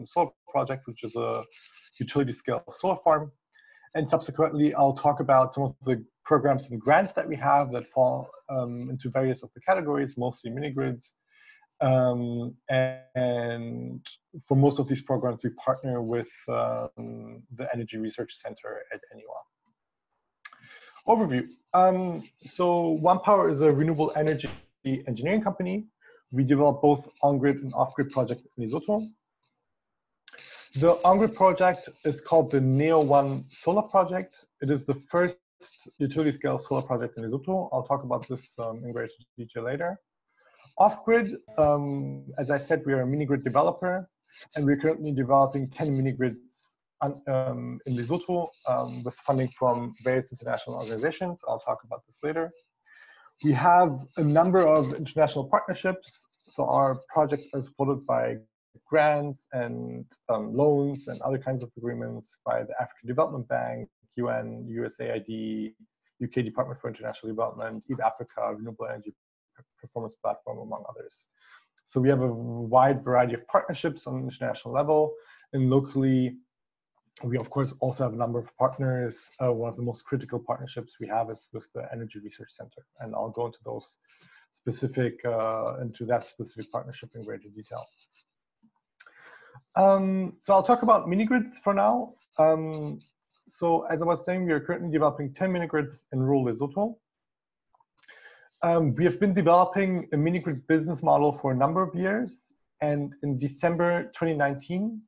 solar project, which is a utility scale solar farm. And subsequently, I'll talk about some of the programs and grants that we have that fall into various of the categories, mostly mini-grids. And for most of these programs, we partner with the Energy Research Center at NUA. Overview. So OnePower is a renewable energy engineering company. We develop both on-grid and off-grid projects in Lesotho. The on-grid project is called the NEO1 solar project. It is the first utility-scale solar project in Lesotho. I'll talk about this in greater detail later. Off-grid, as I said, we are a mini-grid developer, and we're currently developing 10 mini-grids in Lesotho with funding from various international organizations. I'll talk about this later. We have a number of international partnerships. So our projects are supported by grants and loans and other kinds of agreements by the African Development Bank, UN, USAID, UK Department for International Development, East Africa, Renewable Energy Performance Platform, among others. So we have a wide variety of partnerships on an international level, and locally, we of course also have a number of partners. One of the most critical partnerships we have is with the Energy Research Center, and I'll go into those specific, into that specific partnership in greater detail. So I'll talk about mini-grids for now. So as I was saying, we are currently developing 10 mini-grids in rural Lesotho. We have been developing a mini-grid business model for a number of years. And in December 2019,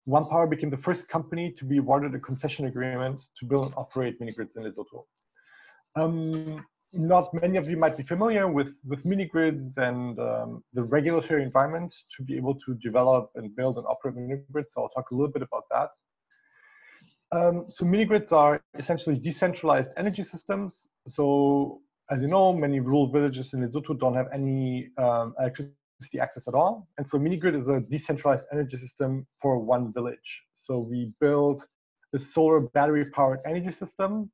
OnePower became the first company to be awarded a concession agreement to build and operate mini-grids in Lesotho. Not many of you might be familiar with mini-grids and the regulatory environment to be able to develop and build and operate mini-grids. So I'll talk a little bit about that. So mini-grids are essentially decentralized energy systems. So as you know, many rural villages in Lesotho don't have any electricity access at all. And so mini-grid is a decentralized energy system for one village. So we build a solar battery powered energy system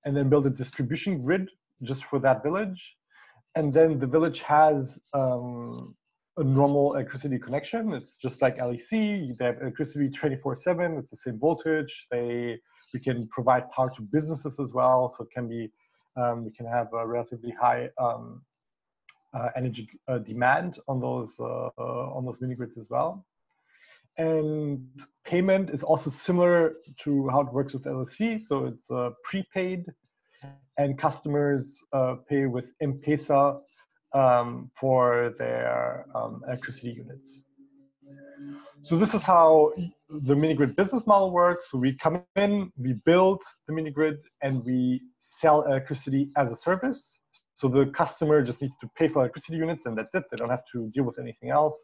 and then build a distribution grid just for that village. And then the village has a normal electricity connection. It's just like LEC. They have electricity 24/7. It's the same voltage. We can provide power to businesses as well. So it can be, we can have a relatively high energy demand on those mini grids as well. And payment is also similar to how it works with LEC. So it's prepaid, and customers pay with M-Pesa for their electricity units. So this is how the mini-grid business model works. So we come in, we build the mini-grid, and we sell electricity as a service. So the customer just needs to pay for electricity units, and that's it. They don't have to deal with anything else.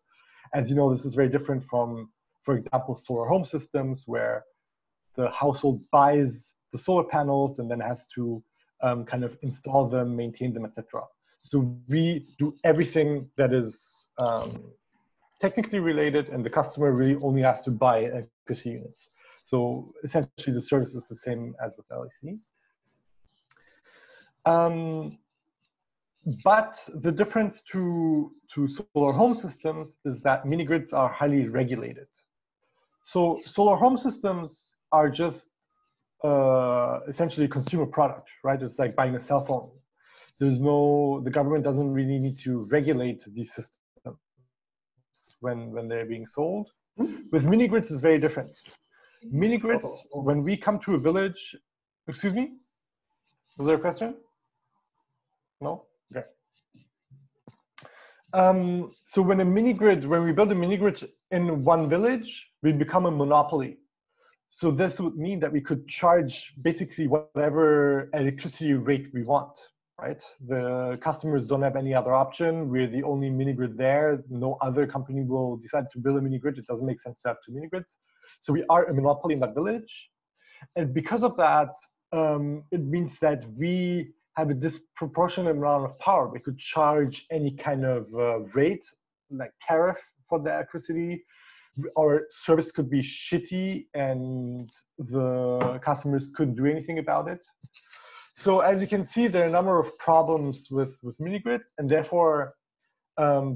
As you know, this is very different from, for example, solar home systems, where the household buys the solar panels and then has to kind of install them, maintain them, etc. So we do everything that is technically related, and the customer really only has to buy electricity units. So essentially, the service is the same as with LEC. But the difference to solar home systems is that mini-grids are highly regulated. So solar home systems are just essentially a consumer product, right? It's like buying a cell phone. The government doesn't really need to regulate these systems when they're being sold. With mini-grids, it's very different. Mini-grids, when we come to a village, excuse me? Was there a question? No? Okay. So when we build a mini-grid in one village, we become a monopoly. So this would mean that we could charge basically whatever electricity rate we want, right? The customers don't have any other option. We're the only mini-grid there. No other company will decide to build a mini-grid. It doesn't make sense to have two mini-grids. So we are a monopoly in that village. And because of that, it means that we have a disproportionate amount of power. We could charge any kind of rate, like tariff for the electricity. Our service could be shitty and the customers couldn't do anything about it. So as you can see, there are a number of problems with mini-grids, and therefore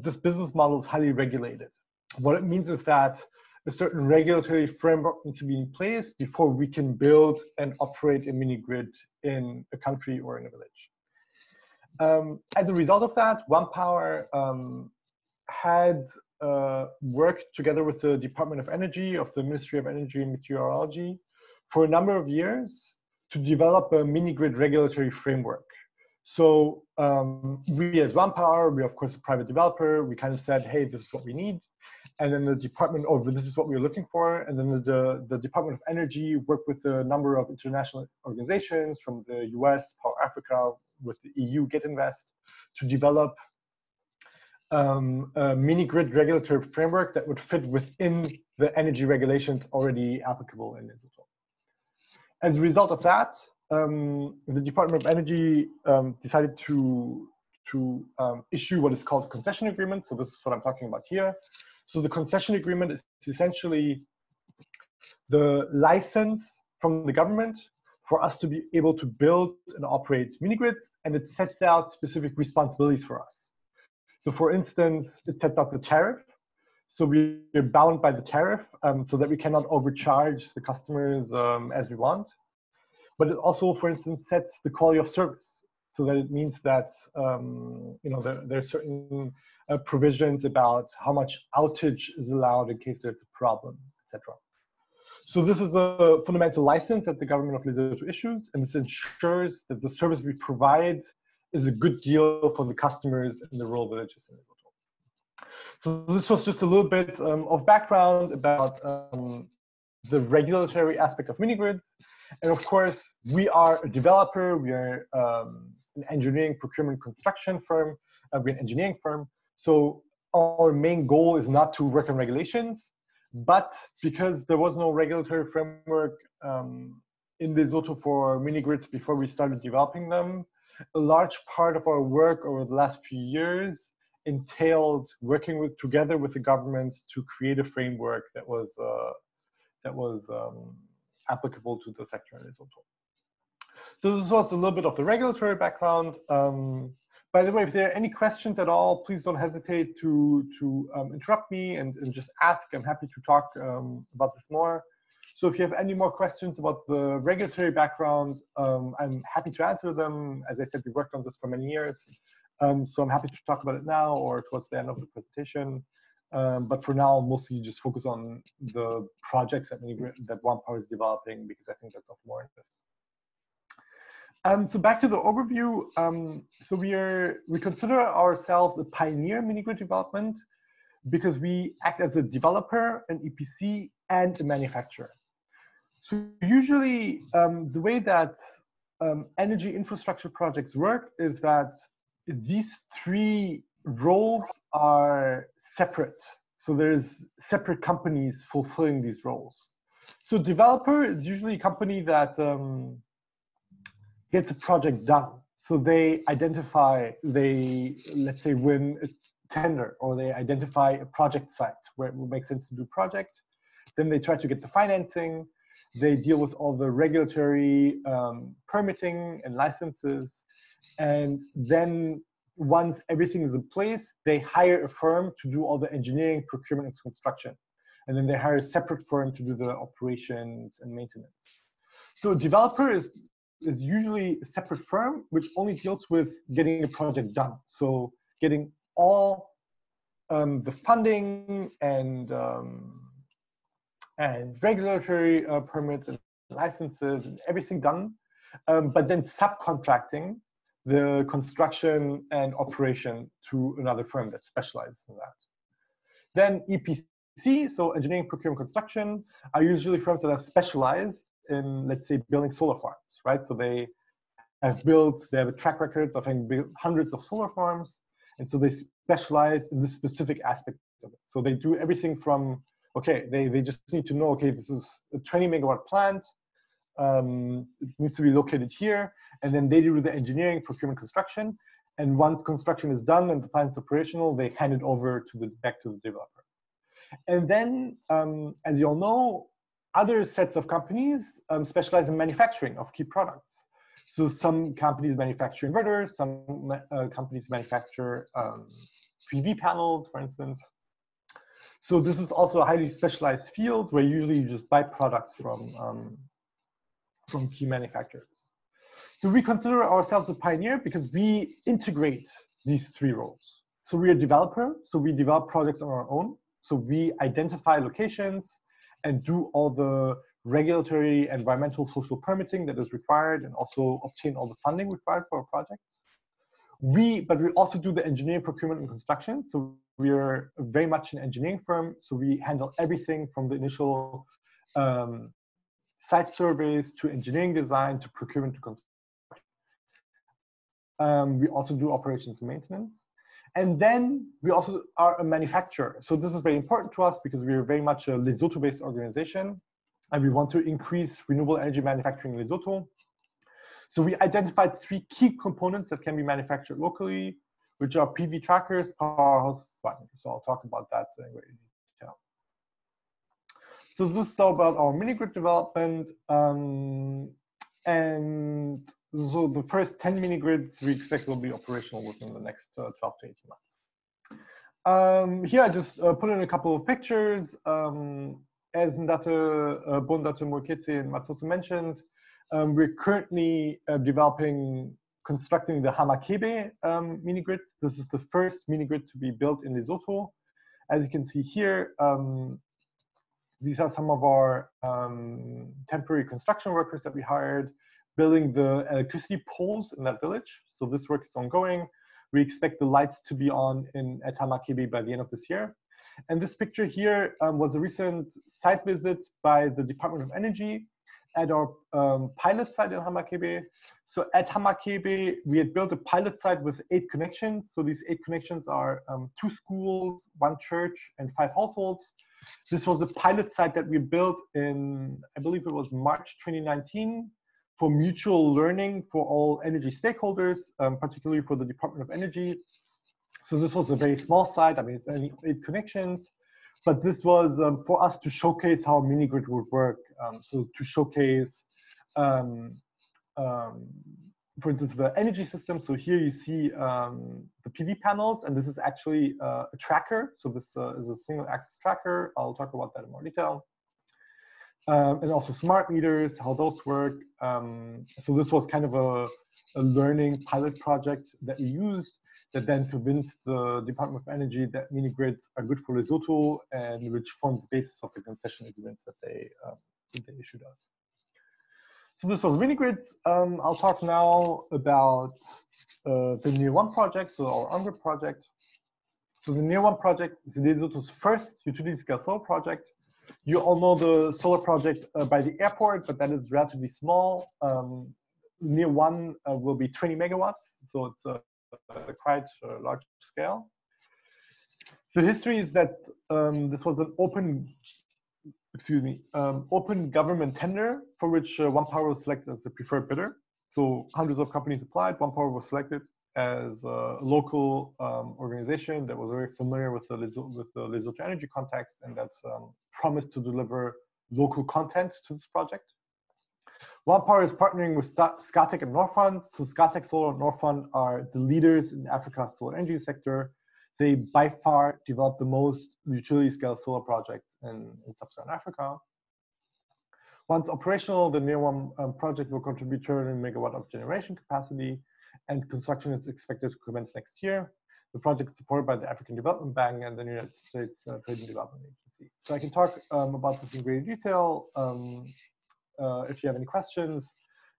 this business model is highly regulated. What it means is that a certain regulatory framework needs to be in place before we can build and operate a mini grid in a country or in a village. As a result of that, OnePower had worked together with the Department of Energy of the Ministry of Energy and Meteorology for a number of years to develop a mini grid regulatory framework. So we as OnePower, we of course a private developer, we kind of said, hey, this is what we need. And then the department, oh, this is what we're looking for. And then the Department of Energy worked with a number of international organizations from the US, Power Africa, with the EU, Get Invest, to develop a mini grid regulatory framework that would fit within the energy regulations already applicable in Lesotho. As a result of that, the Department of Energy decided to issue what is called a concession agreement. So this is what I'm talking about here. So the concession agreement is essentially the license from the government for us to be able to build and operate mini grids, and it sets out specific responsibilities for us. So for instance, it sets out the tariff. So we're bound by the tariff so that we cannot overcharge the customers as we want. But it also, for instance, sets the quality of service. So that it means that there are certain provisions about how much outage is allowed in case there's a problem, etc. So this is a fundamental license that the government of Lesotho issues, and this ensures that the service we provide is a good deal for the customers in the rural villages in Lesotho. So this was just a little bit of background about the regulatory aspect of mini grids. And of course, we are a developer, we are an engineering, procurement, construction firm, we're an engineering firm. So our main goal is not to work on regulations, but because there was no regulatory framework in Lesotho for mini grids before we started developing them, a large part of our work over the last few years entailed working together with the government to create a framework that was applicable to the sector in Lesotho. So this was a little bit of the regulatory background. By the way, if there are any questions at all, please don't hesitate to interrupt me and just ask. I'm happy to talk about this more. So if you have any more questions about the regulatory background, I'm happy to answer them. As I said, we worked on this for many years. So I'm happy to talk about it now or towards the end of the presentation. But for now, mostly just focus on the projects that OnePower is developing, because I think that's of more interest. So back to the overview. So we consider ourselves a pioneer in mini grid development because we act as a developer, an EPC, and a manufacturer. So usually the way that energy infrastructure projects work is that these three roles are separate. So there's separate companies fulfilling these roles. So developer is usually a company that gets the project done. So they identify, let's say win a tender, or they identify a project site where it will make sense to do project. Then they try to get the financing. They deal with all the regulatory permitting and licenses. And then once everything is in place, they hire a firm to do all the engineering, procurement, and construction. And then they hire a separate firm to do the operations and maintenance. So a developer is usually a separate firm which only deals with getting a project done. So getting all the funding and regulatory permits and licenses and everything done, but then subcontracting the construction and operation to another firm that specializes in that. Then EPC, so engineering, procurement, construction, are usually firms that are specialized in, let's say, building solar farms, right? So they have a track record of having built hundreds of solar farms, and so they specialize in this specific aspect of it. So they do everything from, okay, they just need to know, okay, this is a 20 megawatt plant, it needs to be located here, and then they do the engineering, procurement, construction, and once construction is done and the plant is operational, they hand it over to back to the developer. And then, as you all know, other sets of companies specialize in manufacturing of key products. So some companies manufacture inverters, some companies manufacture PV panels, for instance. So this is also a highly specialized field where usually you just buy products from key manufacturers. So we consider ourselves a pioneer because we integrate these three roles. So we're a developer, so we develop projects on our own. So we identify locations and do all the regulatory, environmental, social permitting that is required, and also obtain all the funding required for our projects. But we also do the engineering, procurement, and construction. So we are very much an engineering firm. So we handle everything from the initial site surveys to engineering design to procurement to construction. We also do operations and maintenance. And then we also are a manufacturer. So this is very important to us because we are very much a Lesotho-based organization, and we want to increase renewable energy manufacturing in Lesotho. So we identified three key components that can be manufactured locally, which are PV trackers, powerhouse. So I'll talk about that in great detail. So this is all about our mini-grid development. And so the first 10 mini-grids we expect will be operational within the next 12 to 18 months. Here I just put in a couple of pictures. As Ndate, Bondate, Moketse, and Matsuto mentioned, we're currently constructing the Hamakebe mini-grid. This is the first mini-grid to be built in Lesotho. As you can see here, these are some of our temporary construction workers that we hired, building the electricity poles in that village. So this work is ongoing. We expect the lights to be on at Hamakebe by the end of this year. And this picture here was a recent site visit by the Department of Energy at our pilot site in Hamakebe. So at Hamakebe, we had built a pilot site with 8 connections. So these 8 connections are 2 schools, 1 church, and 5 households. This was a pilot site that we built in, I believe it was March 2019, for mutual learning for all energy stakeholders, particularly for the Department of Energy. So this was a very small site. I mean, it's only 8 connections, but this was for us to showcase how a mini-grid would work. So to showcase, for instance, the energy system. So here you see the PV panels, and this is actually a tracker. So this is a single axis tracker. I'll talk about that in more detail. And also smart meters, how those work. So this was kind of a learning pilot project that we used that then convinced the Department of Energy that mini-grids are good for Lesotho, and which formed the basis of the concession agreements that they issued us. So this was mini-grids. I'll talk now about the Near One project, so our on-grid project. So the Near One project is Lesotho's first utility-scale solar project. You all know the solar project by the airport, but that is relatively small. Near One will be 20 megawatts, so it's a quite large scale. The history is that this was an open government tender for which OnePower was selected as the preferred bidder. So hundreds of companies applied. OnePower was selected as a local organization that was very familiar with the Lesotho energy context, and that promised to deliver local content to this project. OnePower is partnering with Scatec and Norfund. So Scatec Solar and Norfund are the leaders in Africa's solar energy sector. They by far develop the most utility-scale solar projects in sub-Saharan Africa. Once operational, the Near One project will contribute 200 megawatt of generation capacity, and construction is expected to commence next year. The project is supported by the African Development Bank and the United States Trade and Development Agency. So I can talk about this in greater detail if you have any questions.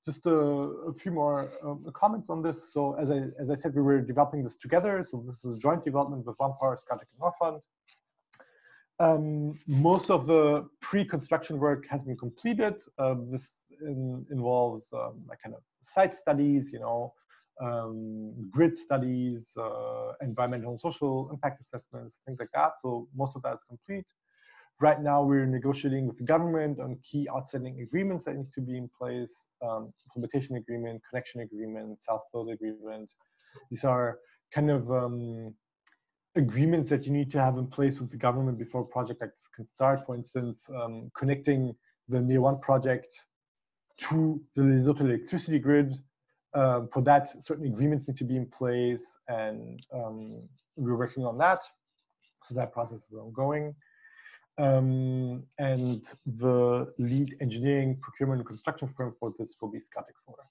Just a few more comments on this. So as I said, we were developing this together. So this is a joint development with OnePower, Scatec, and Norfund. Most of the pre-construction work has been completed. This involves like kind of site studies, grid studies, environmental and social impact assessments, things like that. So most of that is complete. Right now, we're negotiating with the government on key outstanding agreements that need to be in place: implementation agreement, connection agreement, self-build agreement. These are kind of agreements that you need to have in place with the government before a project like this can start. For instance, connecting the Near One project to the Lesotho electricity grid. For that, certain agreements need to be in place, and we're working on that. So that process is ongoing. And the lead engineering, procurement, and construction firm for this will be Scatec Solar.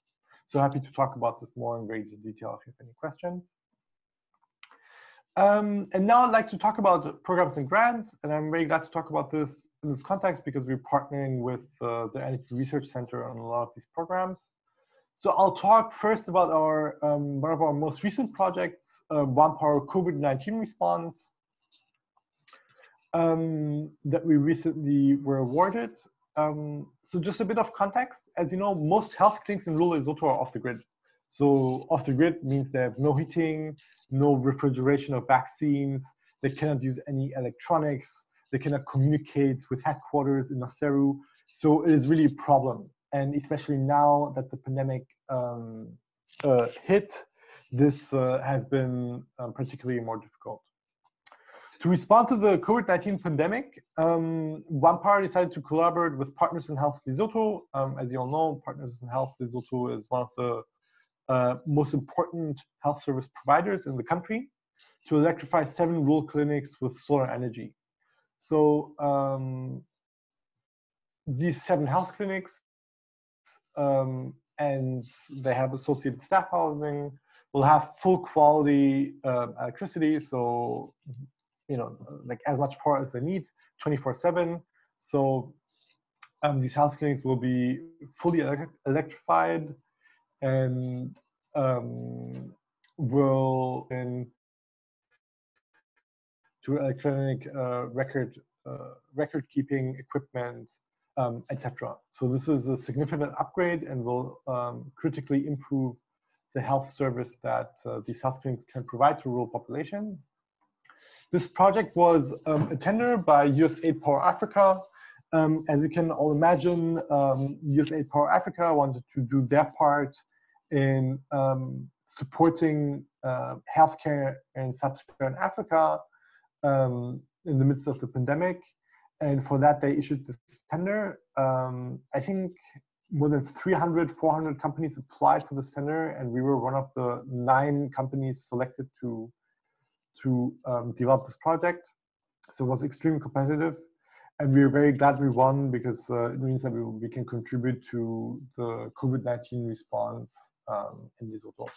So happy to talk about this more in greater detail if you have any questions. And now I'd like to talk about programs and grants, and I'm very glad to talk about this in this context because we're partnering with the Energy Research Center on a lot of these programs. So I'll talk first about our one of our most recent projects, OnePower COVID-19 response, that we recently were awarded. So just a bit of context, as you know, most health clinics in rural Lesotho are off the grid. So off the grid means they have no heating, no refrigeration of vaccines, they cannot use any electronics, they cannot communicate with headquarters in Maseru. So it is really a problem. And especially now that the pandemic hit, this has been particularly more difficult. To respond to the COVID-19 pandemic, OnePower decided to collaborate with Partners in Health Lesotho. As you all know, Partners in Health Lesotho is one of the most important health service providers in the country to electrify 7 rural clinics with solar energy. So these 7 health clinics, and they have associated staff housing, will have full quality electricity. So, you know, like as much power as they need, 24/7. So these health clinics will be fully electrified and will to electronic record keeping equipment, etc. So this is a significant upgrade and will critically improve the health service that these health clinics can provide to rural populations. This project was a tender by USAID Power Africa. As you can all imagine, USAID Power Africa wanted to do their part in supporting healthcare in sub-Saharan Africa in the midst of the pandemic. And for that, they issued this tender. I think more than 300, 400 companies applied for this tender, and we were one of the 9 companies selected to develop this project. So it was extremely competitive, and we are very glad we won because it means that we can contribute to the COVID-19 response in Lesotho.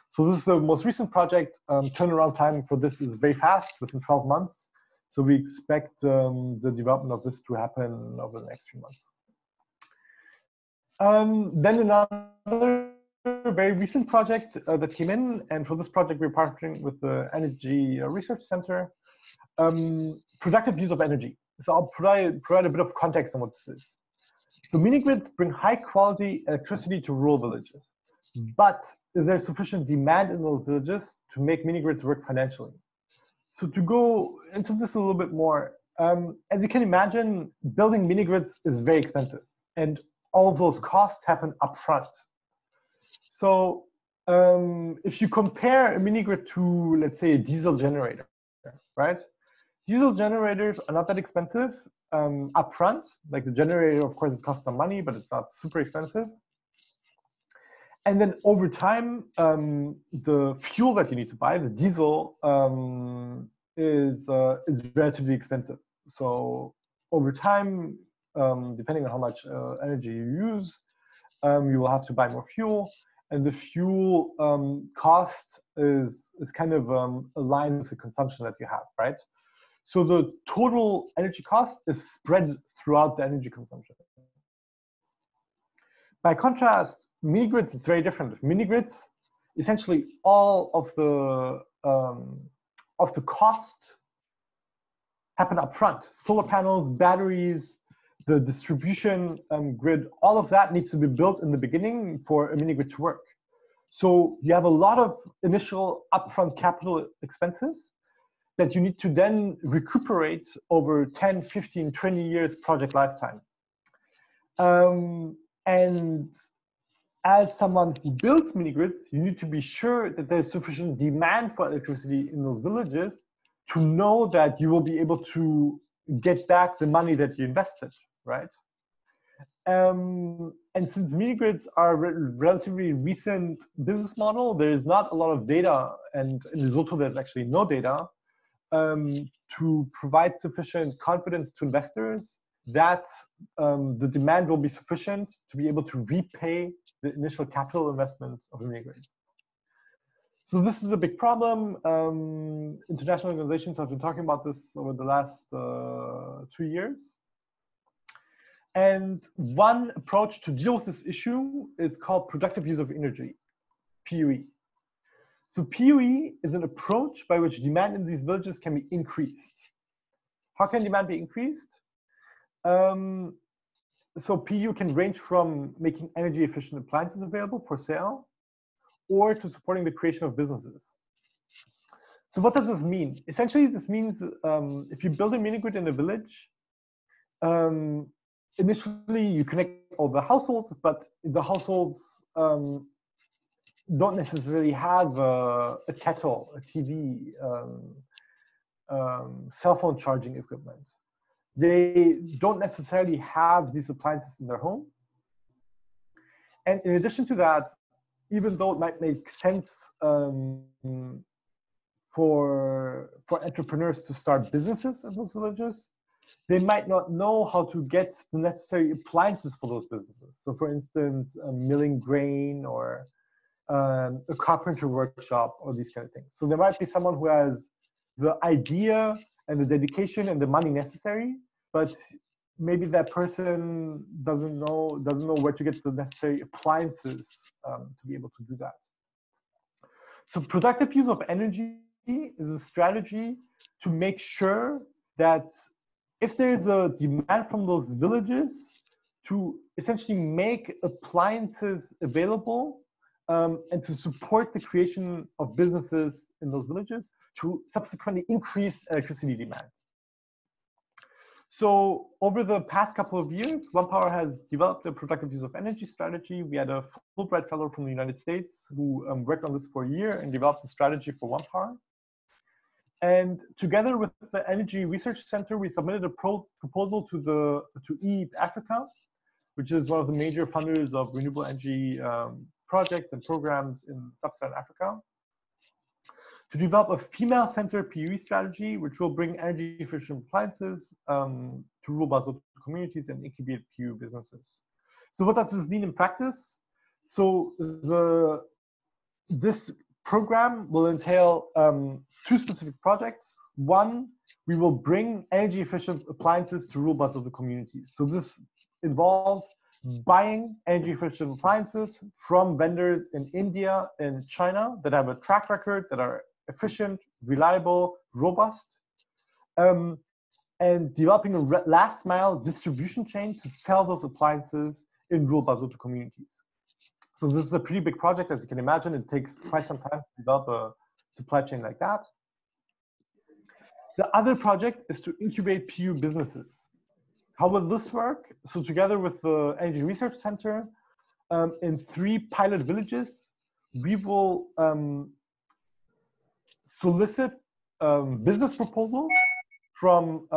So this is the most recent project. Turnaround time for this is very fast, within 12 months. So we expect the development of this to happen over the next few months. Then another very recent project that came in, and for this project we're partnering with the Energy Research Center, Projective Use of Energy. So I'll provide a bit of context on what this is. So mini-grids bring high-quality electricity to rural villages, but is there sufficient demand in those villages to make mini-grids work financially? So to go into this a little bit more, as you can imagine, building mini-grids is very expensive, and all of those costs happen upfront. So if you compare a mini-grid to, let's say, a diesel generator, right? Diesel generators are not that expensive upfront. Like the generator, of course, it costs some money, but it's not super expensive. And then over time, the fuel that you need to buy, the diesel, is relatively expensive. So over time, depending on how much energy you use, you will have to buy more fuel. And the fuel cost is kind of aligned with the consumption that you have, right? So the total energy cost is spread throughout the energy consumption. By contrast, mini-grids, it's very different. Mini-grids, essentially all of the cost happen up front. Solar panels, batteries, the distribution grid, all of that needs to be built in the beginning for a mini-grid to work. So you have a lot of initial upfront capital expenses that you need to then recuperate over 10, 15, 20 years project lifetime. And as someone who builds mini-grids, you need to be sure that there's sufficient demand for electricity in those villages to know that you will be able to get back the money that you invested, right? And since mini-grids are a relatively recent business model, there is not a lot of data, and in Lesotho there's actually no data to provide sufficient confidence to investors that the demand will be sufficient to be able to repay the initial capital investment of the mini grids. So this is a big problem. International organizations have been talking about this over the last 2 years. And one approach to deal with this issue is called productive use of energy, PUE. So PUE is an approach by which demand in these villages can be increased. How can demand be increased? So PUE can range from making energy efficient appliances available for sale or to supporting the creation of businesses. So what does this mean? Essentially, this means if you build a mini grid in a village, initially you connect all the households, but the households don't necessarily have a kettle, a TV, cell phone charging equipment. They don't necessarily have these appliances in their home. And in addition to that, even though it might make sense for entrepreneurs to start businesses in those villages, they might not know how to get the necessary appliances for those businesses. So for instance, milling grain or a carpenter workshop or these kind of things. So there might be someone who has the idea and the dedication and the money necessary, but maybe that person doesn't know where to get the necessary appliances to be able to do that. So productive use of energy is a strategy to make sure that if there's a demand from those villages to essentially make appliances available and to support the creation of businesses in those villages to subsequently increase electricity demand. So over the past couple of years, OnePower has developed a productive use of energy strategy. We had a Fulbright fellow from the United States who worked on this for a year and developed a strategy for OnePower. And together with the Energy Research Center, we submitted a proposal to EEP Africa, which is one of the major funders of renewable energy projects and programs in sub-Saharan Africa, to develop a female-centered PUE strategy, which will bring energy-efficient appliances to rural Lesotho communities and incubate PUE businesses. So what does this mean in practice? So this program will entail 2 specific projects. One, we will bring energy-efficient appliances to rural Lesotho communities. So this involves buying energy-efficient appliances from vendors in India and China that have a track record, that are efficient, reliable, robust, and developing a last-mile distribution chain to sell those appliances in rural Lesotho communities. So this is a pretty big project, as you can imagine. It takes quite some time to develop a supply chain like that. The other project is to incubate PUE businesses. How will this work? So together with the Energy Research Center, in 3 pilot villages, we will solicit business proposals from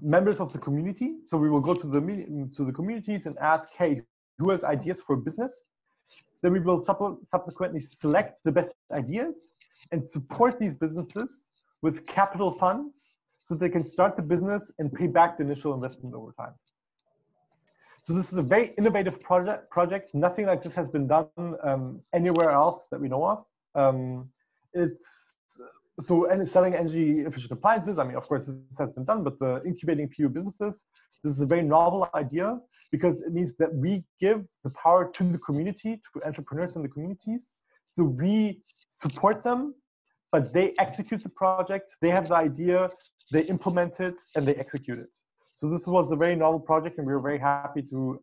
members of the community. So we will go to the communities and ask, hey, who has ideas for business? Then we will subsequently select the best ideas and support these businesses with capital funds so they can start the business and pay back the initial investment over time. So this is a very innovative project. Nothing like this has been done anywhere else that we know of. And selling energy efficient appliances, I mean, of course, this has been done, but the incubating PUE businesses, this is a very novel idea because it means that we give the power to the community, to entrepreneurs in the communities. So we support them, but they execute the project. They have the idea, they implement it, and they execute it. So this was a very novel project, and we were very happy to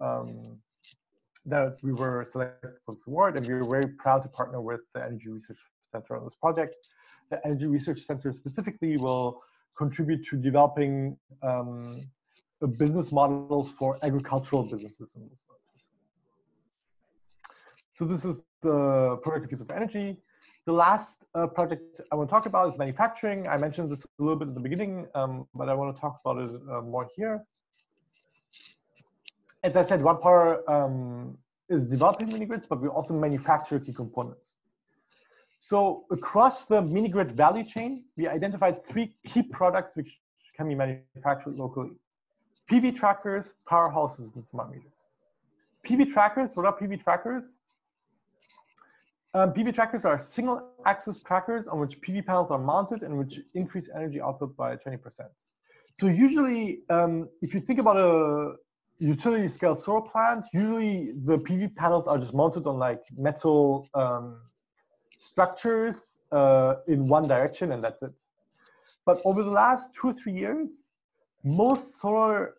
that we were selected for this award, and we were very proud to partner with the Energy Research Center on this project. The Energy Research Center specifically will contribute to developing business models for agricultural businesses in those villages. So this is the productive use of energy. The last project I want to talk about is manufacturing. I mentioned this a little bit at the beginning, but I want to talk about it more here. As I said, OnePower is developing mini grids, but we also manufacture key components. So across the mini grid value chain, we identified 3 key products which can be manufactured locally: PV trackers, powerhouses, and smart meters. PV trackers, what are PV trackers? PV trackers are single-axis trackers on which PV panels are mounted and which increase energy output by 20%. So usually, if you think about a utility scale solar plant, usually the PV panels are just mounted on like metal structures in one direction, and that's it. But over the last 2 or 3 years, most solar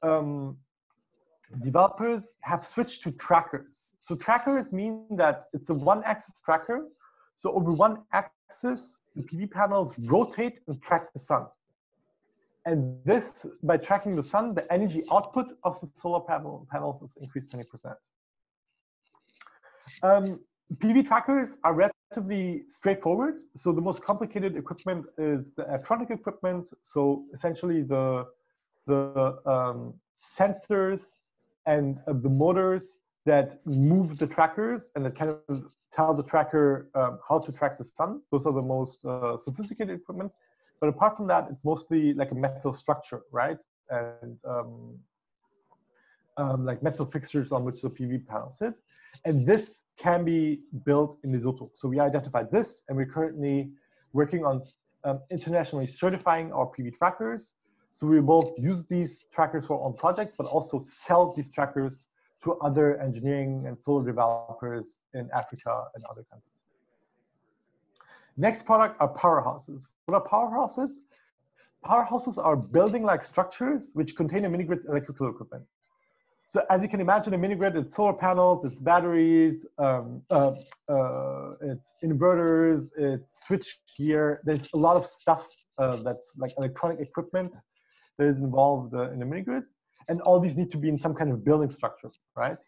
developers have switched to trackers. So trackers mean that it's a one-axis tracker. So over one axis, the PV panels rotate and track the sun. And this, by tracking the sun, the energy output of the solar panels is increased 20%. PV trackers are relatively straightforward. So the most complicated equipment is the electronic equipment. So essentially the sensors and the motors that move the trackers and that kind of tell the tracker how to track the sun. Those are the most sophisticated equipment. But apart from that, it's mostly like a metal structure, right? And like metal fixtures on which the PV panels sit. And this can be built in Lesotho. So we identified this, and we're currently working on internationally certifying our PV trackers. So we both use these trackers for our own projects, but also sell these trackers to other engineering and solar developers in Africa and other countries. Next product are powerhouses. What are powerhouses? Powerhouses are building-like structures which contain a mini-grid electrical equipment. So as you can imagine, a mini-grid, it's solar panels, it's batteries, it's inverters, it's switch gear. There's a lot of stuff that's like electronic equipment that is involved in the mini-grid. And all these need to be in some kind of building structure, right?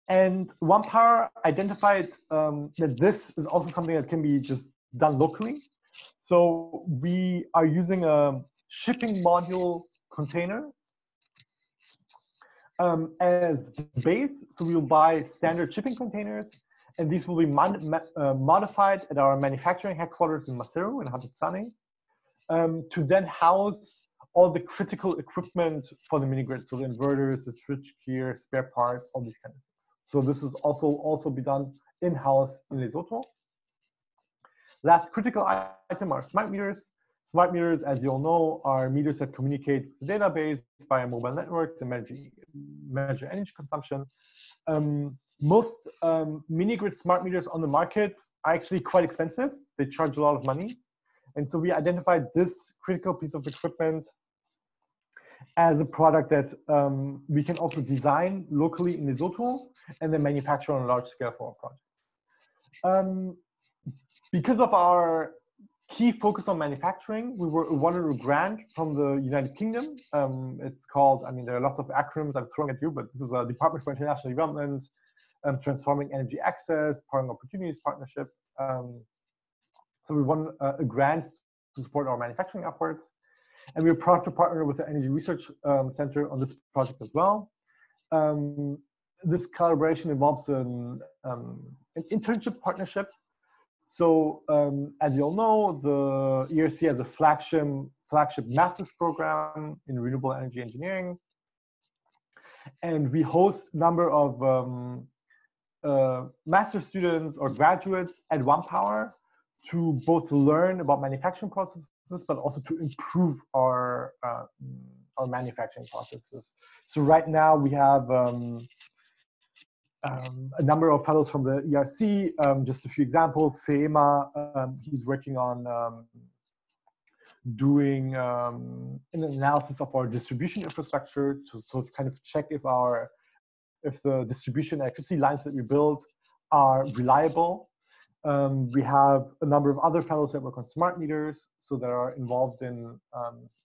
And OnePower identified that this is also something that can be just done locally. So we are using a shipping module container as the base. So we will buy standard shipping containers, and these will be modified at our manufacturing headquarters in Maseru in Hatsane to then house all the critical equipment for the mini grid. So the inverters, the switch gear, spare parts, all these kind of things. So this is also be done in-house in Lesotho. Last critical item are smart meters. Smart meters, as you all know, are meters that communicate with the database via mobile networks and measure energy consumption. Most mini-grid smart meters on the market are actually quite expensive. They charge a lot of money. And so we identified this critical piece of equipment as a product that we can also design locally in Lesotho and then manufacture on a large scale for our projects. Because of our key focus on manufacturing, we were awarded a grant from the United Kingdom. It's called, I mean, there are lots of acronyms I'm throwing at you, but this is a Department for International Development, Transforming Energy Access, Powering Opportunities Partnership. So we won a grant to support our manufacturing efforts. And we're proud to partner with the Energy Research Center on this project as well. This collaboration involves an internship partnership. So as you all know, the ERC has a flagship master's program in renewable energy engineering. And we host a number of master students or graduates at OnePower to both learn about manufacturing processes, but also to improve our manufacturing processes. So right now we have a number of fellows from the ERC, just a few examples. Seema, he's working on doing an analysis of our distribution infrastructure to kind of check if the distribution electricity lines that we build are reliable. We have a number of other fellows that work on smart meters, so that are involved in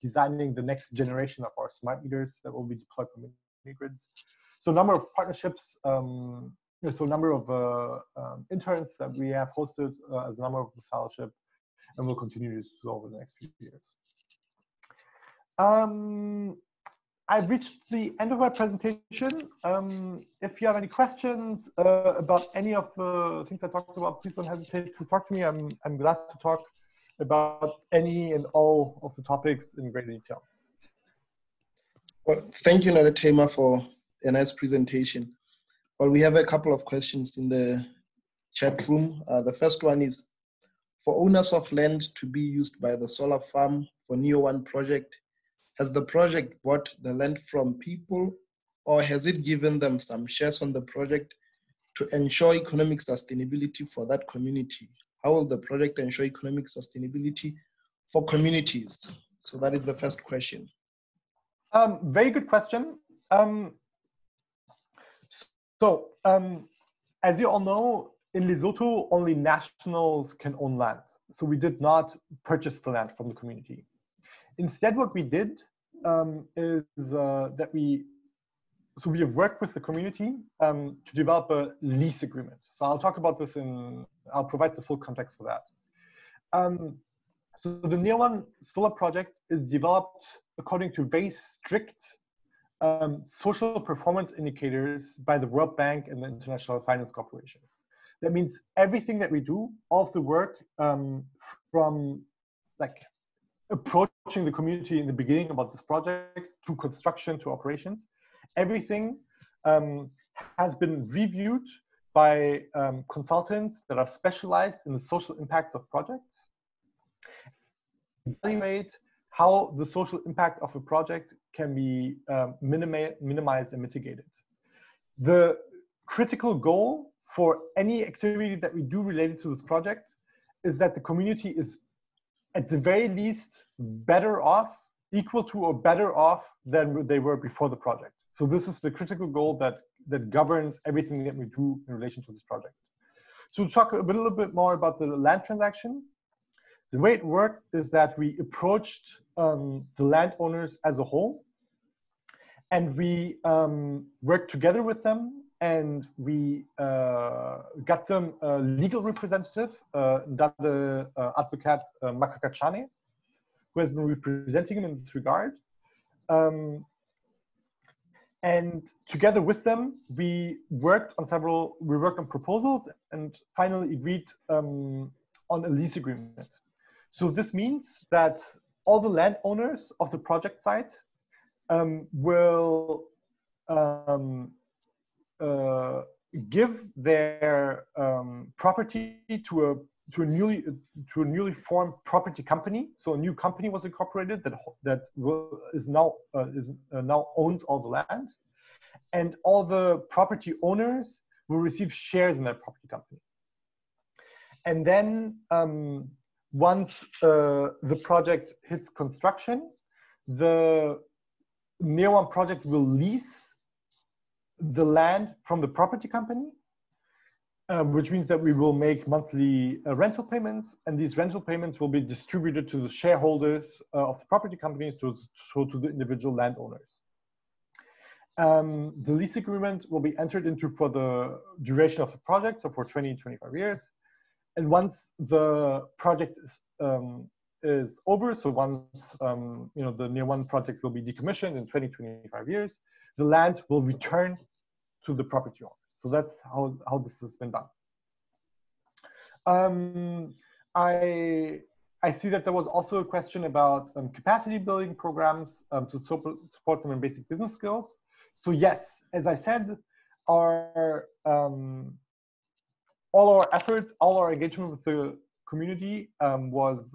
designing the next generation of our smart meters that will be deployed for mini grids. So a number of partnerships, so a number of interns that we have hosted as a number of the fellowship, and we'll continue to do so over the next few years. I've reached the end of my presentation. If you have any questions about any of the things I talked about, please don't hesitate to talk to me. I'm glad to talk about any and all of the topics in great detail. Well, thank you, Naratema, for a nice presentation. Well, we have a couple of questions in the chat room. The first one is, for owners of land to be used by the solar farm for Neo1 project, has the project bought the land from people, or has it given them some shares on the project to ensure economic sustainability for that community? How will the project ensure economic sustainability for communities? So that is the first question. Very good question. As you all know, in Lesotho, only nationals can own land. So we did not purchase the land from the community. Instead, what we did is that we have worked with the community to develop a lease agreement. So I'll talk about this I'll provide the full context for that. So the Neo1 solar project is developed according to very strict social performance indicators by the World Bank and the International Finance Corporation. That means everything that we do, all of the work from like approaching the community in the beginning about this project to construction to operations, everything has been reviewed by consultants that are specialized in the social impacts of projects, evaluate how the social impact of a project can be minimized and mitigated. The critical goal for any activity that we do related to this project is that the community is at the very least better off, equal to or better off than they were before the project. So this is the critical goal that governs everything that we do in relation to this project. So to talk a little bit more about the land transaction, the way it worked is that we approached the landowners as a whole, and we worked together with them, and we got them a legal representative, the advocate Makakachane, who has been representing him in this regard. And together with them, we worked on proposals and finally agreed on a lease agreement. So this means that all the landowners of the project site will give their property to a newly formed property company. So a new company was incorporated that now owns all the land, and all the property owners will receive shares in that property company. And then once the project hits construction, the Neo1 project will lease the land from the property company, which means that we will make monthly rental payments, and these rental payments will be distributed to the shareholders of the property companies, to the individual landowners. The lease agreement will be entered into for the duration of the project, so for 20-25 years. And once the project is over, so once the Neo1 project will be decommissioned in 20-25 years, the land will return to the property owner. So that's how this has been done. I see that there was also a question about capacity building programs to support them in basic business skills. So yes, as I said, all our efforts, all our engagement with the community was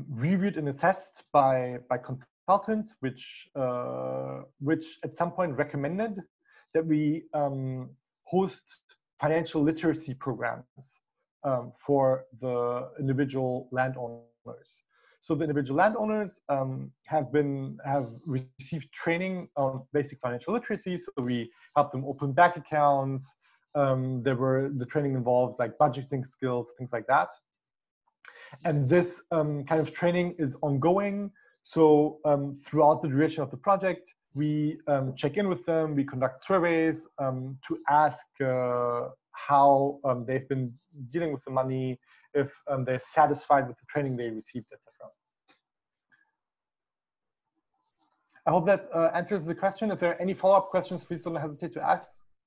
reviewed and assessed by consultants, which at some point recommended that we host financial literacy programs for the individual landowners. So the individual landowners have received training on basic financial literacy. So we helped them open bank accounts. The training involved like budgeting skills, things like that. And this kind of training is ongoing. So throughout the duration of the project, we check in with them. We conduct surveys to ask how they've been dealing with the money, if they're satisfied with the training they received, etc. I hope that answers the question. If there are any follow-up questions, please don't hesitate to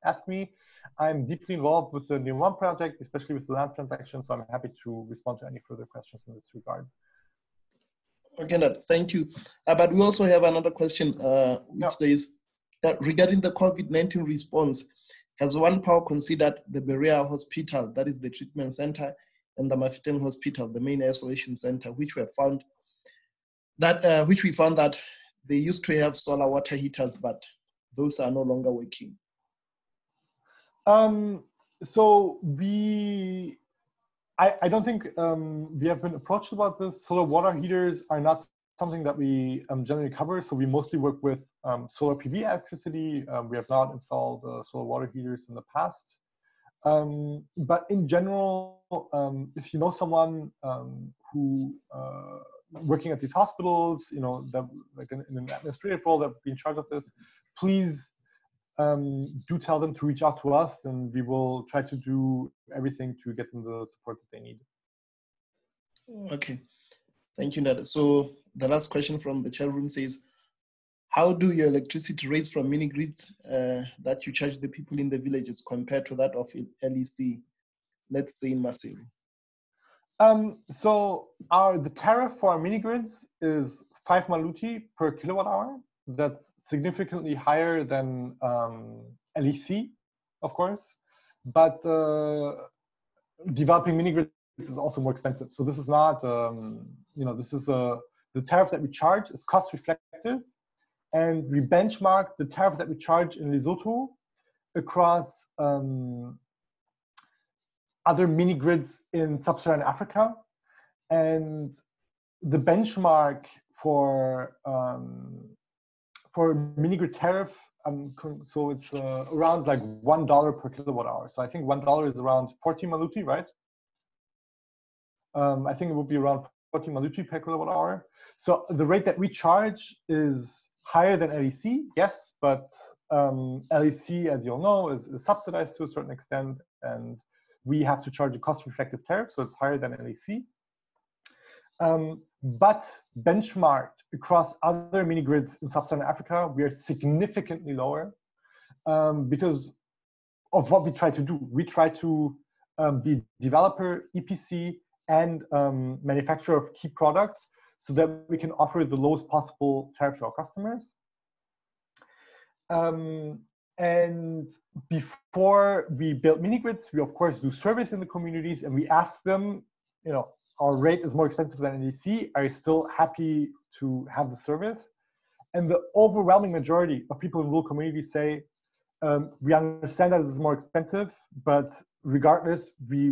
ask me. I'm deeply involved with the New One project, especially with the land transaction, so I'm happy to respond to any further questions in this regard. Okay, thank you. But we also have another question which says, regarding the COVID-19 response, has OnePower considered the Berea Hospital, that is the treatment center, and the Mafeking Hospital, the main isolation center, which we found that they used to have solar water heaters, but those are no longer working? So I don't think we have been approached about this. Solar water heaters are not something that we generally cover. So we mostly work with solar PV electricity. We have not installed solar water heaters in the past. But in general, if you know someone who working at these hospitals, that like in an administrative role that would be in charge of this, please do tell them to reach out to us, and we will try to do everything to get them the support that they need. Okay, thank you, Ned. So the last question from the chat room says, how do your electricity rates from mini grids that you charge the people in the villages compared to that of LEC, let's say in Maseru? So the tariff for our mini grids is 5 maluti per kilowatt hour. That's significantly higher than LEC, of course, but developing mini grids is also more expensive. So this is not, this is the tariff that we charge is cost reflective, and we benchmark the tariff that we charge in Lesotho across other mini grids in sub-Saharan Africa, and the benchmark for mini grid tariff, so it's around like $1 per kilowatt hour. So I think $1 is around 14 maluti, right? I think it would be around 14 maluti per kilowatt hour. So the rate that we charge is higher than LEC, yes, but LEC, as you all know, is subsidized to a certain extent, and we have to charge a cost-reflective tariff, so it's higher than LEC. But benchmarked across other mini grids in sub-Saharan Africa, we are significantly lower because of what we try to do. We try to be developer, EPC, and manufacturer of key products so that we can offer the lowest possible tariff to our customers. And before we build mini grids, we of course do surveys in the communities, and we ask them, our rate is more expensive than NEC. Are you still happy to have the service? And the overwhelming majority of people in rural communities say, we understand that this is more expensive, but regardless, we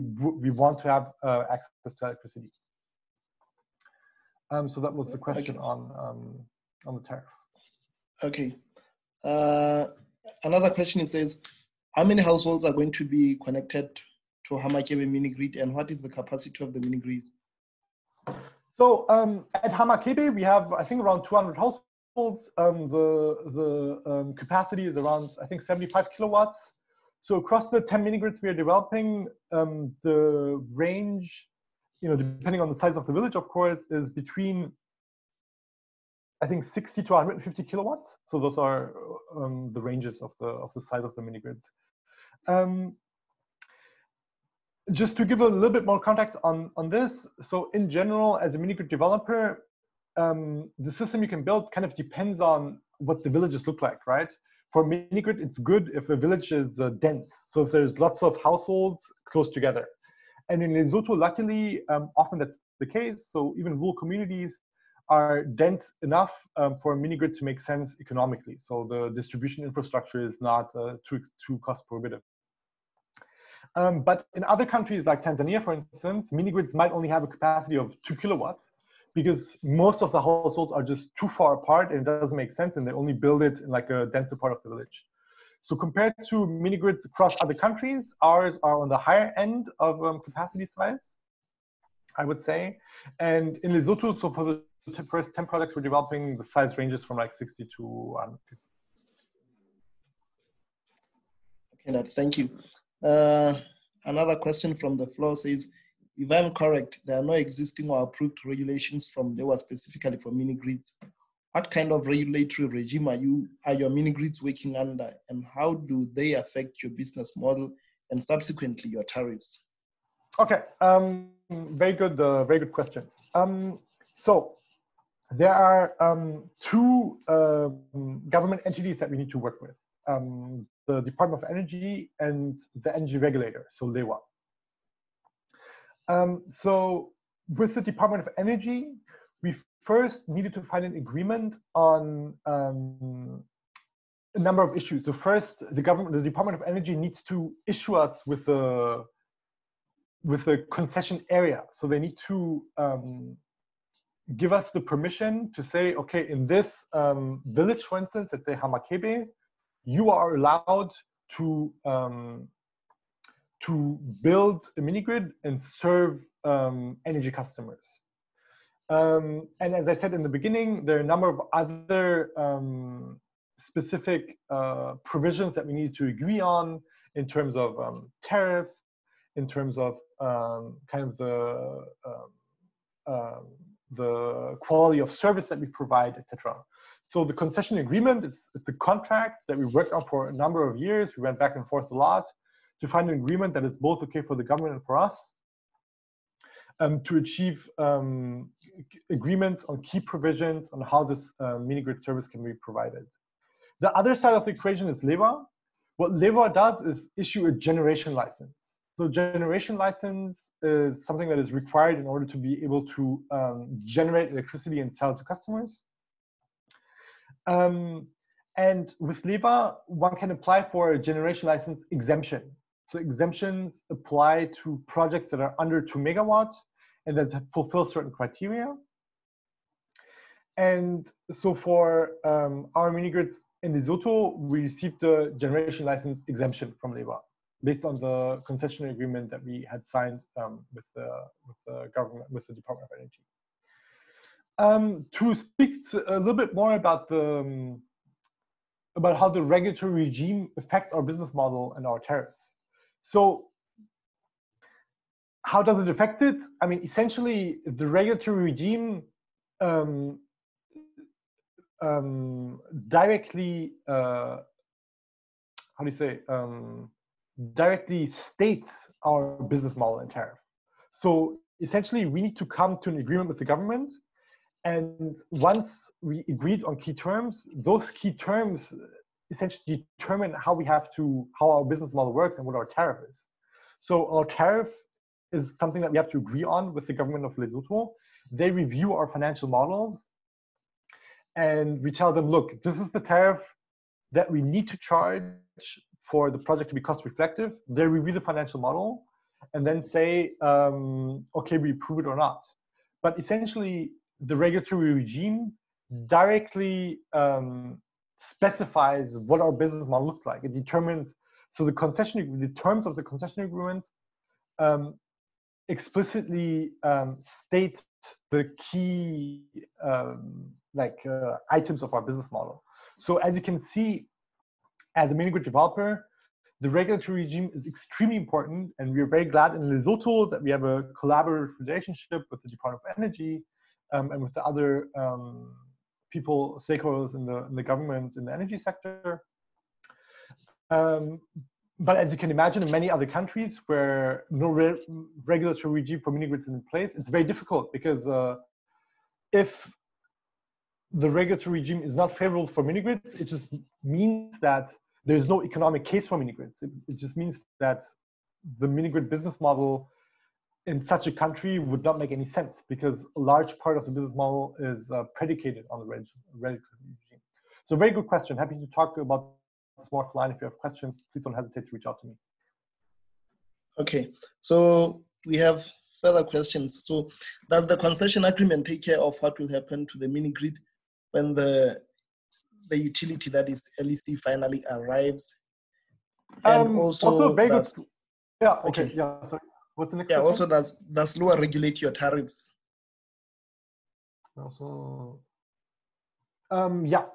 want to have access to electricity. So that was the question on the tariff. Okay. Another question, it says, how many households are going to be connected to Hamakebe mini grid, and what is the capacity of the mini grid? So at Hamakebe, we have, I think, around 200 households. The capacity is around, I think, 75 kilowatts. So across the 10 mini grids we are developing, the range, depending on the size of the village, of course, is between, I think, 60 to 150 kilowatts. So those are the ranges of the size of the mini grids. Just to give a little bit more context on this, so in general, as a mini grid developer, the system you can build kind of depends on what the villages look like, right? For mini grid, it's good if a village is dense. So if there's lots of households close together. And in Lesotho, luckily, often that's the case. So even rural communities are dense enough for a mini grid to make sense economically. So the distribution infrastructure is not too cost prohibitive. But in other countries like Tanzania, for instance, mini grids might only have a capacity of 2 kilowatts because most of the households are just too far apart and it doesn't make sense, and they only build it in like a denser part of the village. So compared to mini grids across other countries, ours are on the higher end of capacity size, I would say. And in Lesotho, so for the first 10 products we're developing, the size ranges from like 60 to 150. Okay, Nat, thank you. Another question from the floor says, if I'm correct, there are no existing or approved regulations from DEWA specifically for mini grids what kind of regulatory regime are your mini grids working under, and how do they affect your business model and subsequently your tariffs? Okay, very good question. So there are two government entities that we need to work with: the Department of Energy and the Energy Regulator, so LEWA. So with the Department of Energy, we first needed to find an agreement on a number of issues. So first, the Department of Energy needs to issue us with a concession area. So they need to give us the permission to say, okay, in this village, for instance, let's say Hamakebe, you are allowed to build a mini grid and serve energy customers. And as I said in the beginning, there are a number of other specific provisions that we need to agree on in terms of tariffs, in terms of kind of the quality of service that we provide, etc. So the concession agreement, it's a contract that we worked on for a number of years. We went back and forth a lot to find an agreement that is both okay for the government and for us, to achieve agreements on key provisions on how this mini grid service can be provided. The other side of the equation is LEWA. What LEWA does is issue a generation license. So generation license is something that is required in order to be able to generate electricity and sell to customers. And with LEWA, one can apply for a generation license exemption. So exemptions apply to projects that are under 2 megawatts and that fulfill certain criteria. And so for our mini grids in Lesotho, we received the generation license exemption from LEWA based on the concession agreement that we had signed with the government, with the Department of Energy. To speak a little bit more about how the regulatory regime affects our business model and our tariffs. So how does it affect it? I mean, essentially, the regulatory regime directly, directly states our business model and tariff. So essentially, we need to come to an agreement with the government. And once we agreed on key terms, those key terms essentially determine how our business model works and what our tariff is. So our tariff is something that we have to agree on with the government of Lesotho. They review our financial models and we tell them, look, this is the tariff that we need to charge for the project to be cost reflective. They review the financial model and then say, okay, we approve it or not. But essentially, the regulatory regime directly specifies what our business model looks like. It determines, so the terms of the concession agreement explicitly state the key items of our business model. So as you can see, as a mini grid developer, the regulatory regime is extremely important, and we are very glad in Lesotho that we have a collaborative relationship with the Department of Energy and with the other stakeholders in the government, in the energy sector. But as you can imagine, in many other countries where no regulatory regime for mini grids is in place, it's very difficult because if the regulatory regime is not favorable for mini grids, it just means that there's no economic case for mini grids. It just means that the mini grid business model in such a country would not make any sense because a large part of the business model is predicated on the regulatory regime. So very good question. Happy to talk about this more offline. If you have questions, please don't hesitate to reach out to me. Okay, so we have further questions. So does the concession agreement take care of what will happen to the mini grid when the utility, that is LEC, finally arrives? And also very good. Yeah, okay, yeah, sorry. What's the next question? Also does LEWA regulate your tariffs? Also, yeah.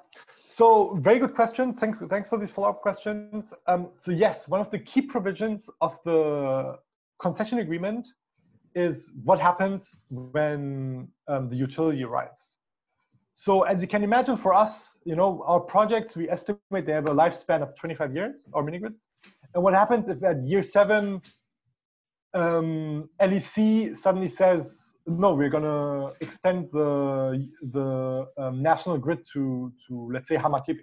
So very good questions. Thanks for these follow-up questions. So yes, one of the key provisions of the concession agreement is what happens when the utility arrives. So as you can imagine, for us, our projects, we estimate they have a lifespan of 25 years, our mini-grids. And what happens if at year 7, LEC suddenly says, no, we're going to extend the national grid to, let's say, Hamakebe.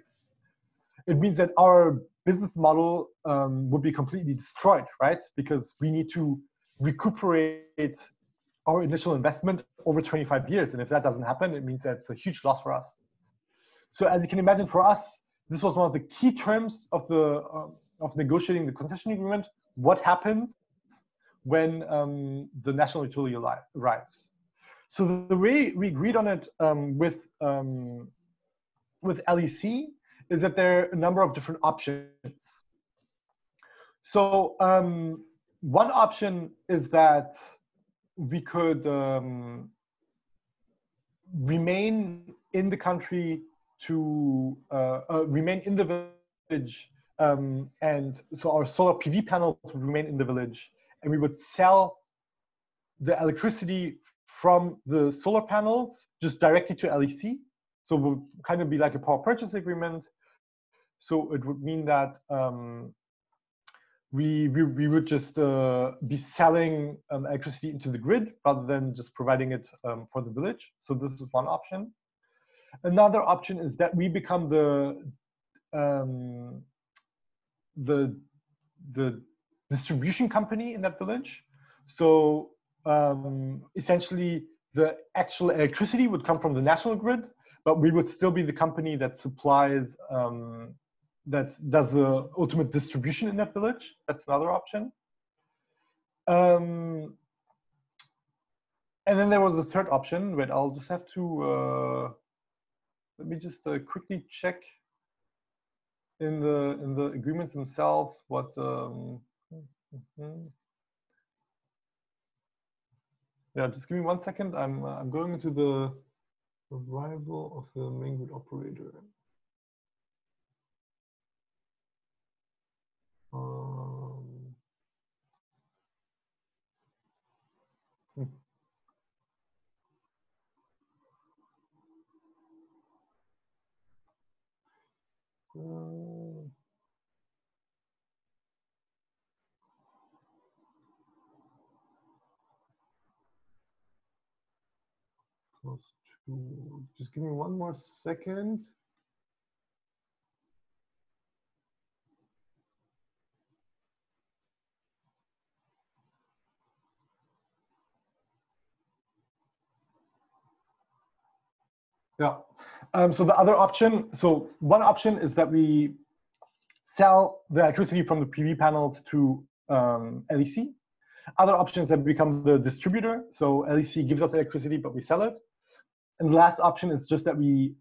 It means that our business model would be completely destroyed, right? Because we need to recuperate our initial investment over 25 years. And if that doesn't happen, it means that it's a huge loss for us. So as you can imagine, for us, this was one of the key terms of negotiating the concession agreement. What happens when the national utility arrives? So the way we agreed on it with LEC is that there are a number of different options. So one option is that we could remain in the country to remain in the village, and so our solar PV panels would remain in the village, and we would sell the electricity from the solar panels just directly to LEC. So it would kind of be like a power purchase agreement. So it would mean that we would just be selling electricity into the grid rather than just providing it for the village. So this is one option. Another option is that we become the distribution company in that village. So essentially, the actual electricity would come from the national grid, but we would still be the company that supplies, that does the ultimate distribution in that village. That's another option. And then there was a third option. Wait, I'll just have to let me just quickly check in the agreements themselves what. Yeah, just give me 1 second. I'm going into the arrival of the main grid operator. Just give me 1 more second. Yeah. So the other option, so one option is that we sell the electricity from the PV panels to LEC. Other options that become the distributor. So LEC gives us electricity, but we sell it. And the last option is just that we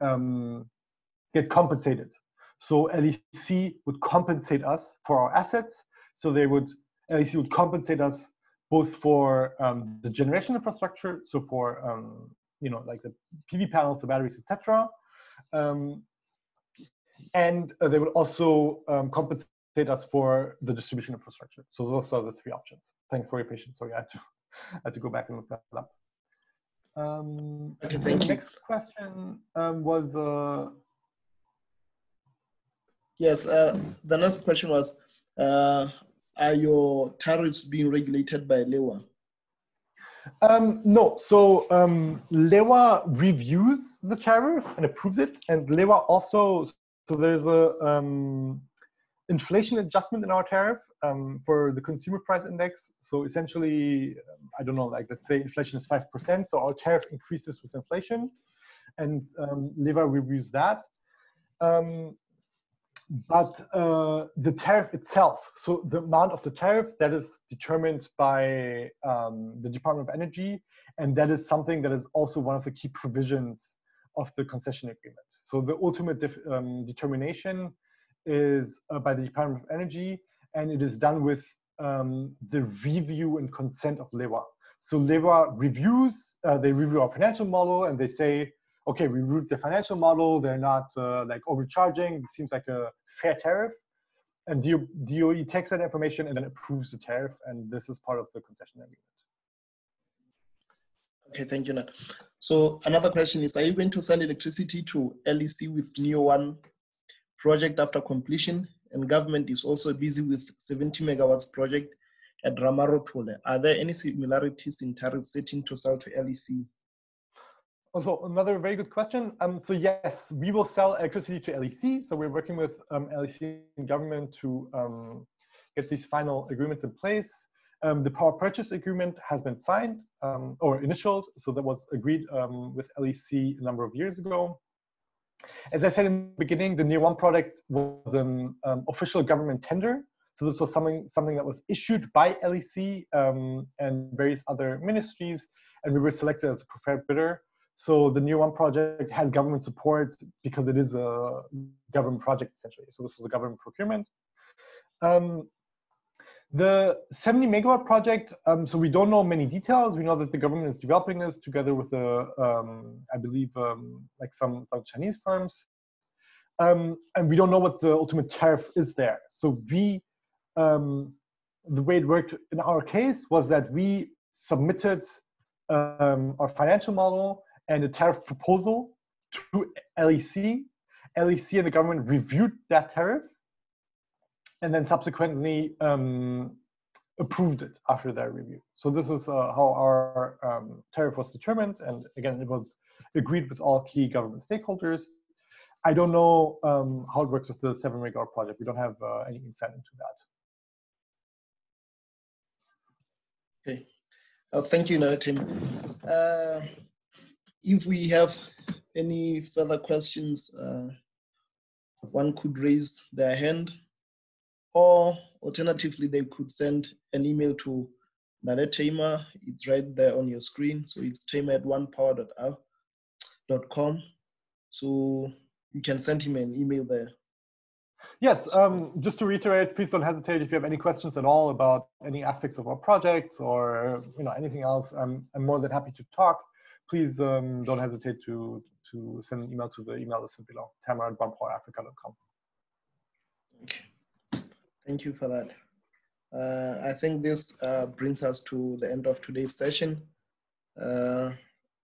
get compensated. So LEC would compensate us for our assets. So LEC would compensate us both for the generation infrastructure, so for like the PV panels, the batteries, etc. And they would also compensate us for the distribution infrastructure. So those are the 3 options. Thanks for your patience. Sorry, I had to go back and look that up. Okay, thank you. The next question was. Yes, the next question was, are your tariffs being regulated by LEWA? No, so LEWA reviews the tariff and approves it, and LEWA also, so there's a inflation adjustment in our tariff for the consumer price index. So essentially, I don't know, like let's say inflation is 5%, so our tariff increases with inflation, and LEWA reviews that. But the tariff itself, so the amount of the tariff, that is determined by the Department of Energy, and that is something that is also one of the key provisions of the concession agreement. So the ultimate determination is by the Department of Energy, and it is done with the review and consent of LEWA. So LEWA reviews, they review our financial model, and they say, okay, we reviewed the financial model, they're not like overcharging, it seems like a fair tariff. And DOE takes that information and then approves the tariff, and this is part of the concession agreement. Okay, thank you, Nat. So another question is, are you going to sell electricity to LEC with NEO1 project after completion? And government is also busy with 70 megawatts project at Ramarotole. Are there any similarities in tariff setting to sell to LEC? Also, another very good question. So yes, we will sell electricity to LEC. So we're working with LEC and government to get these final agreements in place. The power purchase agreement has been signed or initialed. So that was agreed with LEC a number of years ago. As I said in the beginning, the NEO1 project was an official government tender. So this was something that was issued by LEC and various other ministries, and we were selected as a preferred bidder. So the NEO1 project has government support because it is a government project, essentially. So this was a government procurement. The 70 megawatt project, so we don't know many details. We know that the government is developing this together with, I believe, like some Chinese firms. And we don't know what the ultimate tariff is there. So we, the way it worked in our case was that we submitted our financial model and a tariff proposal to LEC. LEC and the government reviewed that tariff and then subsequently approved it after their review. So this is how our tariff was determined. And again, it was agreed with all key government stakeholders. I don't know how it works with the 7 megawatt project. We don't have any insight into that. Okay. Thank you, Naratim. If we have any further questions, one could raise their hand, or alternatively, they could send an email to Naletema. It's right there on your screen. So it's tema@onepower.com. So you can send him an email there. Yes, just to reiterate, please don't hesitate if you have any questions at all about any aspects of our projects or anything else. I'm more than happy to talk. Please don't hesitate to send an email to the email listed below, tamara@onepowerafrica.com. Okay. Thank you for that. I think this brings us to the end of today's session.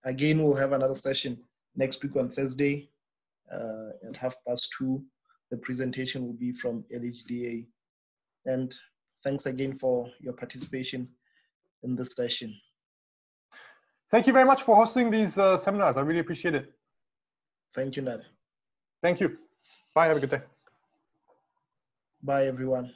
Again, we'll have another session next week on Thursday at 2:30. The presentation will be from LHDA. And thanks again for your participation in this session. Thank you very much for hosting these seminars. I really appreciate it. Thank you, Nat. Thank you. Bye, have a good day. Bye, everyone.